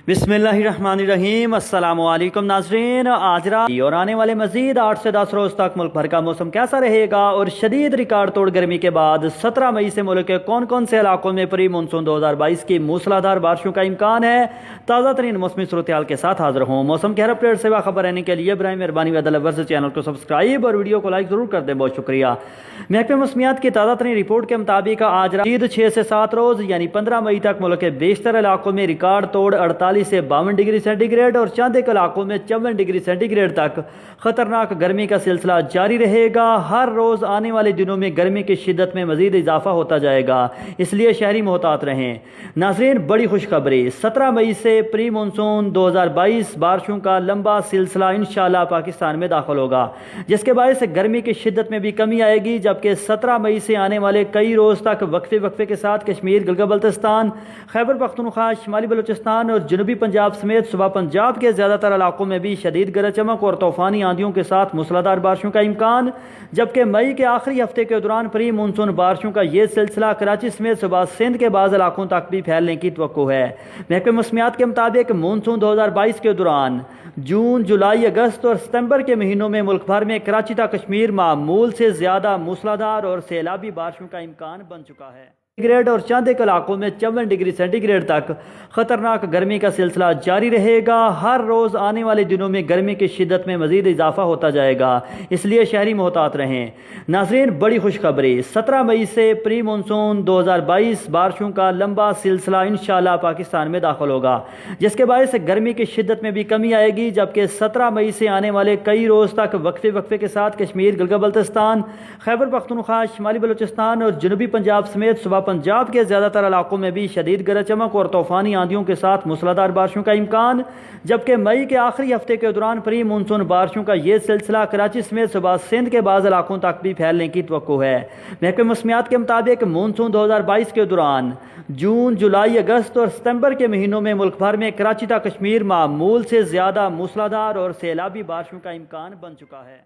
बिस्मिल्लाहिर्रहमानिर्रहीम। अस्सलाम वालेकुम नाज़रीन। आज रात और आने वाले मजीद 8 से 10 रोज़ तक मुल्क भर का मौसम कैसा रहेगा और शदीद रिकॉर्ड तोड़ गर्मी के बाद 17 मई से मुल्क के कौन कौन से इलाकों में प्री मानसून 2022 की मूसलाधार बारिशों का इम्कान है। ताज़ा तरीन मौसमी सूरत हाल के साथ हाजिर हूँ। मौसम के हर अपडेट से बाखबर रहने के लिए बराए मेहरबानी वर्ष चैनल को सब्सक्राइब और वीडियो को लाइक ज़रूर कर दें। बहुत शुक्रिया। महकमे मौसमियात की ताज़ा तरीन रिपोर्ट के मुताबिक आज रात 6 से 7 रोज़ यानी 15 मई तक मुल्क के बेशतर इलाकों में रिकॉर्ड तोड़ 48 से 52 डिग्री सेंटीग्रेड और चंद एक इलाकों में 54 डिग्री सेंटीग्रेड तक खतरनाक गर्मी का सिलसिला जारी रहेगा। हर रोज आने वाले दिनों में गर्मी की शिद्दत में मजीद इजाफा होता जाएगा, इसलिए शहरी मोहतात रहें। नाज़रीन, बड़ी खुशखबरी, 17 मई से प्री मानसून 2022 बारिशों का लंबा सिलसिला इंशाअल्लाह पाकिस्तान में दाखिल होगा, जिसके बायस गर्मी की शिद्दत में भी कमी आएगी। जबकि 17 मई से आने वाले कई रोज तक वक्फे के साथ कश्मीर, गिलगित बल्तिस्तान, खैबर पख्तूनख्वा, शिमाली बलूचिस्तान और जनूबी पंजाब समेत सूबा पंजाब के ज़्यादातर इलाकों में भी शदीद गरज चमक और तूफानी आंधियों के साथ मूसलाधार बारिशों का इम्कान। जबकि मई के आखिरी हफ्ते के दौरान प्री मानसून बारिशों का ये सिलसिला कराची समेत सूबा सिंध के बाज़ इलाकों तक भी फैलने की तवक्को है। महकमे मौसमियात के मुताबिक मानसून 2022 के दौरान जून, जुलाई, अगस्त और सितंबर के महीनों में मुल्क भर में कराची तक कश्मीर मामूल से ज़्यादा मूसलाधार और सैलाबी बारिशों का इम्कान बन चुका है। ग्रेड और चंद एक इलाकों में 54 डिग्री सेंटीग्रेड तक खतरनाक गर्मी का सिलसिला जारी रहेगा। हर रोज आने वाले दिनों में गर्मी की शिद्दत में मजीद इजाफा होता जाएगा, इसलिए शहरी मोहतात रहें। नाज़रीन, बड़ी खुशखबरी, 17 मई से प्री मानसून 2022 बारिशों का लंबा सिलसिला इंशाअल्लाह पाकिस्तान में दाखिल होगा, जिसके बायस गर्मी की शिद्दत में भी कमी आएगी। जबकि 17 मई से आने वाले कई रोज तक वक्फे के साथ कश्मीर, गिलगित बल्तिस्तान, खैबर पख्तूनख्वा, शिमाली बलूचिस्तान और जनूबी पंजाब समेत सूबा पंजाब के ज़्यादातर इलाकों में भी शदीद गरज चमक और तूफानी आंधियों के साथ मूसलाधार बारिशों का इम्कान। जबकि मई के आखिरी हफ्ते के दौरान प्री मानसून बारिशों का ये सिलसिला कराची समेत सूबा सिंध के बाज़ इलाकों तक भी फैलने की तवक्को है। महकमे मौसमियात के मुताबिक मानसून 2022 के दौरान जून, जुलाई, अगस्त और सितंबर के महीनों में मुल्क भर में कराची तक कश्मीर मामूल से ज़्यादा मूसलाधार और सैलाबी बारिशों का इम्कान बन चुका है।